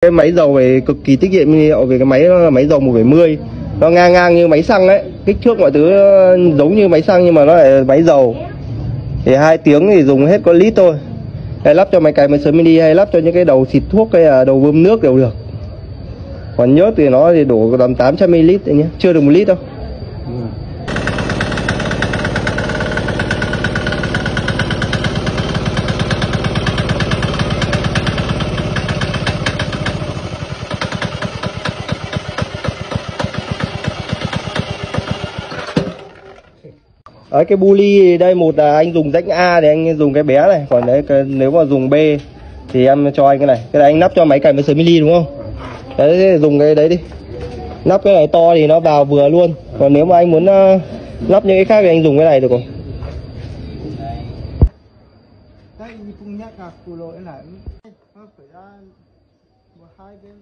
Cái máy dầu về cực kỳ tiết kiệm nhiên liệu, về cái máy nó là máy dầu 1,10, nó ngang ngang như máy xăng ấy, kích thước mọi thứ giống như máy xăng nhưng mà nó lại máy dầu. Thì 2 tiếng thì dùng hết có lít thôi. Hay lắp cho máy cày máy sới mini hay lắp cho những cái đầu xịt thuốc hay là đầu bơm nước đều được. Còn nhớt thì nó thì đổ tầm 800 ml đấy nhé, chưa được 1 lít đâu. Đấy, cái buli đây, một là anh dùng rãnh A thì anh dùng cái bé này, còn đấy nếu mà dùng B thì em cho anh cái này. Cái này anh nắp cho máy cày máy sới mini đúng không? Đấy, dùng cái đấy đi. Nắp cái này to thì nó vào vừa luôn. Còn nếu mà anh muốn lắp những cái khác thì anh dùng cái này được không? Đây cũng nhắc cả cù lội lại. Nó phải ra một hai bên.